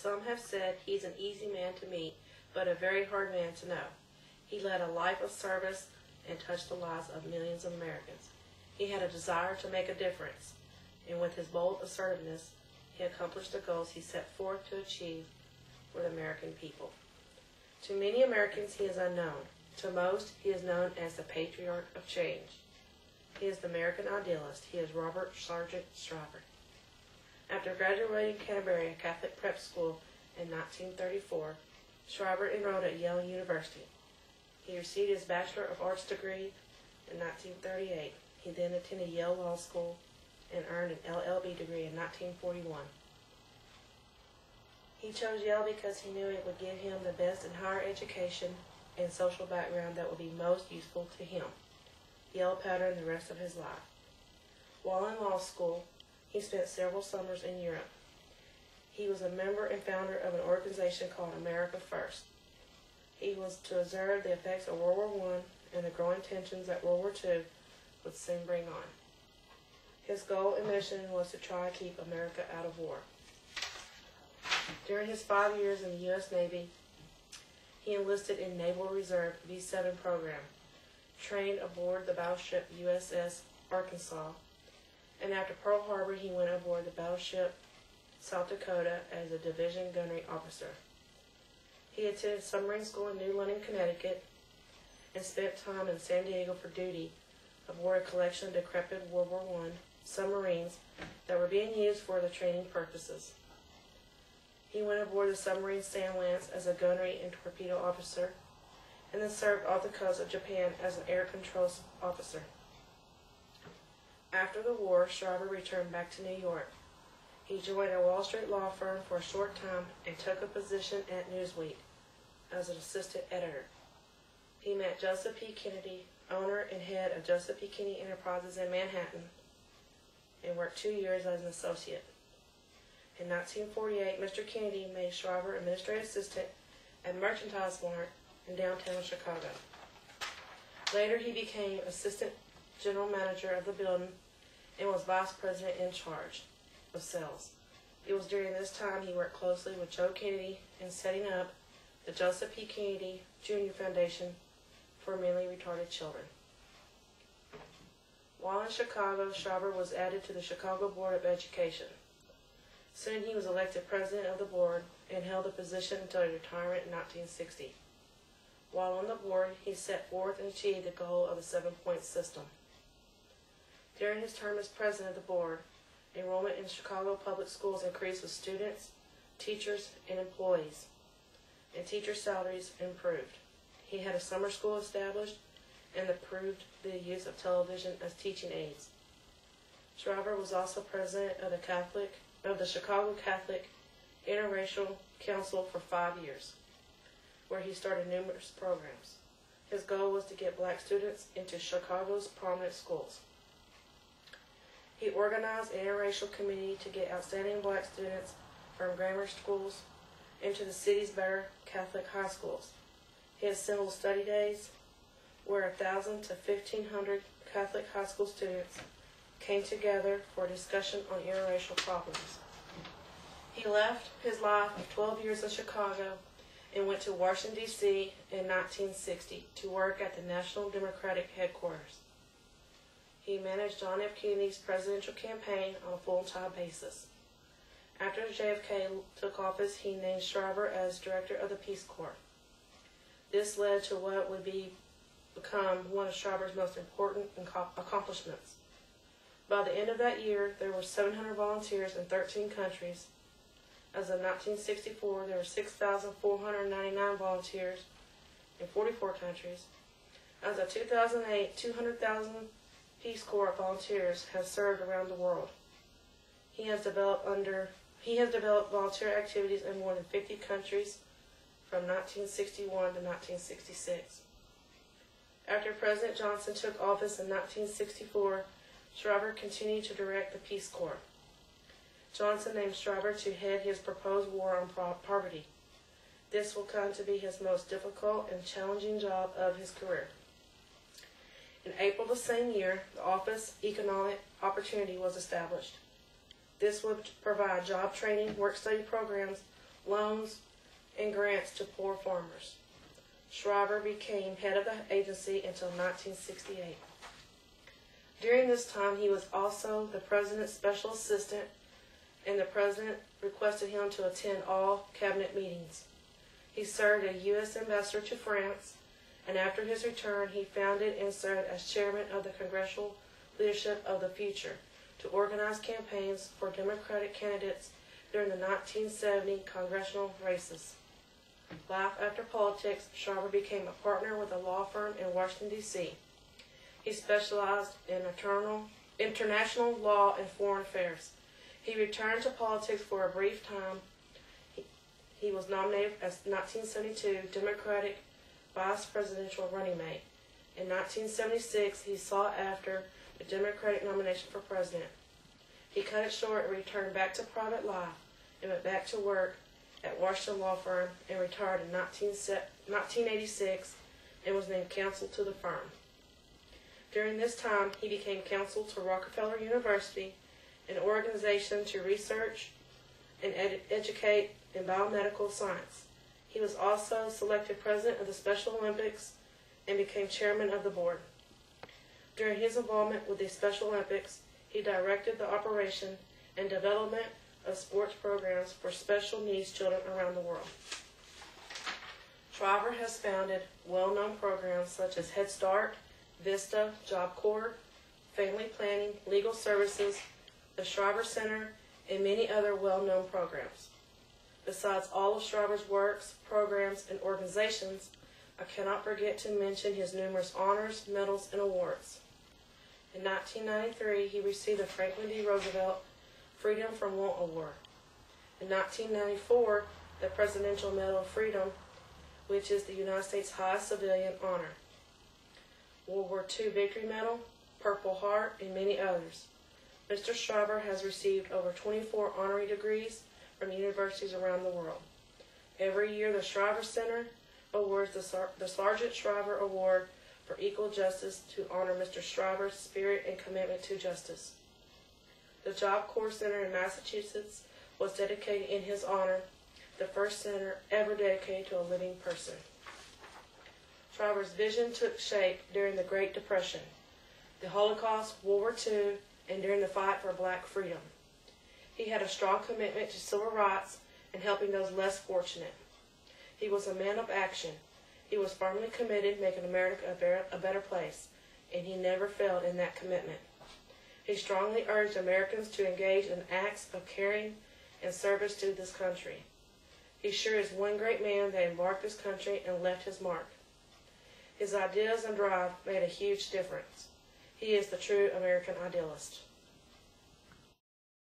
some have said he's an easy man to meet, but a very hard man to know. He led a life of service and touched the lives of millions of Americans. He had a desire to make a difference, and with his bold assertiveness, he accomplished the goals he set forth to achieve for the American people. To many Americans, he is unknown. To most, he is known as the Patriarch of Change. He is the American idealist. He is Robert Sargent Shriver. After graduating Canterbury Catholic Prep School in 1934, Shriver enrolled at Yale University. He received his Bachelor of Arts degree in 1938. He then attended Yale Law School and earned an LLB degree in 1941. He chose Yale because he knew it would give him the best in higher education and social background that would be most useful to him. Yale patterned the rest of his life. While in law school, he spent several summers in Europe. He was a member and founder of an organization called America First. He was to observe the effects of World War I and the growing tensions that World War II would soon bring on. His goal and mission was to try to keep America out of war. During his 5 years in the U.S. Navy, he enlisted in Naval Reserve V-7 program, trained aboard the battleship USS Arkansas, and after Pearl Harbor he went aboard the battleship South Dakota as a division gunnery officer. He attended submarine school in New London, Connecticut, and spent time in San Diego for duty aboard a collection of decrepit World War I submarines that were being used for the training purposes. He went aboard the submarine San Lance as a gunnery and torpedo officer, and then served off the coast of Japan as an air controls officer. After the war, Shriver returned back to New York. He joined a Wall Street law firm for a short time and took a position at Newsweek as an assistant editor. He met Joseph P. Kennedy, owner and head of Joseph P. Kennedy Enterprises in Manhattan, and worked 2 years as an associate. In 1948, Mr. Kennedy made Shriver administrative assistant at Merchandise Mart in downtown Chicago. Later, he became assistant general manager of the building and was vice president in charge of sales. It was during this time he worked closely with Joe Kennedy in setting up the Joseph P. Kennedy Jr. Foundation for mentally retarded children. While in Chicago, Shriver was added to the Chicago Board of Education. Soon he was elected president of the board and held the position until his retirement in 1960. While on the board, he set forth and achieved the goal of the 7-point system. During his term as president of the board, enrollment in Chicago public schools increased with students, teachers, and employees, and teacher salaries improved. He had a summer school established and approved the use of television as teaching aids. Shriver was also president of the Chicago Catholic Interracial Council for 5 years, where he started numerous programs. His goal was to get black students into Chicago's prominent schools. He organized an interracial committee to get outstanding black students from grammar schools into the city's better Catholic high schools. He assembled study days where 1,000 to 1,500 Catholic high school students came together for a discussion on interracial problems. He left his life of 12 years in Chicago and went to Washington, D.C. in 1960 to work at the National Democratic headquarters. He managed John F. Kennedy's presidential campaign on a full-time basis. After JFK took office, he named Shriver as director of the Peace Corps. This led to what would become one of Shriver's most important accomplishments. By the end of that year, there were 700 volunteers in 13 countries. As of 1964, there were 6,499 volunteers in 44 countries. As of 2008, 200,000 Peace Corps volunteers have served around the world. He has developed volunteer activities in more than 50 countries from 1961 to 1966. After President Johnson took office in 1964, Shriver continued to direct the Peace Corps. Johnson named Shriver to head his proposed war on poverty. This will come to be his most difficult and challenging job of his career. In April the same year, the Office Economic Opportunity was established. This would provide job training, work-study programs, loans, and grants to poor farmers. Shriver became head of the agency until 1968. During this time, he was also the president's special assistant, and the president requested him to attend all cabinet meetings. He served as U.S. ambassador to France, and after his return, he founded and served as chairman of the Congressional Leadership of the Future to organize campaigns for Democratic candidates during the 1970 congressional races. Life after politics, Shriver became a partner with a law firm in Washington, D.C. He specialized in international law and foreign affairs. He returned to politics for a brief time. He was nominated as 1972 Democratic vice presidential running mate. In 1976, he sought after the Democratic nomination for president. He cut it short and returned back to private life and went back to work at Washington law firm and retired in 1986 and was named counsel to the firm. During this time, he became counsel to Rockefeller University, an organization to research and educate in biomedical science. He was also selected president of the Special Olympics and became chairman of the board. During his involvement with the Special Olympics, he directed the operation and development of sports programs for special needs children around the world. Shriver has founded well-known programs such as Head Start, Vista, Job Corps, Family Planning, Legal Services, the Shriver Center, and many other well-known programs. Besides all of Shriver's works, programs, and organizations, I cannot forget to mention his numerous honors, medals, and awards. In 1993, he received the Franklin D. Roosevelt Freedom from Want Award. In 1994, the Presidential Medal of Freedom, which is the United States' highest civilian honor. World War II Victory Medal, Purple Heart, and many others. Mr. Shriver has received over 24 honorary degrees from universities around the world. Every year, the Shriver Center awards the Sergeant Shriver Award for Equal Justice to honor Mr. Shriver's spirit and commitment to justice. The Job Corps Center in Massachusetts was dedicated in his honor, the first center ever dedicated to a living person. Shriver's vision took shape during the Great Depression, the Holocaust, World War II, and during the fight for black freedom. He had a strong commitment to civil rights and helping those less fortunate. He was a man of action. He was firmly committed to making America a better place, and he never failed in that commitment. He strongly urged Americans to engage in acts of caring and service to this country. He sure is one great man that embarked this country and left his mark. His ideas and drive made a huge difference. He is the true American idealist.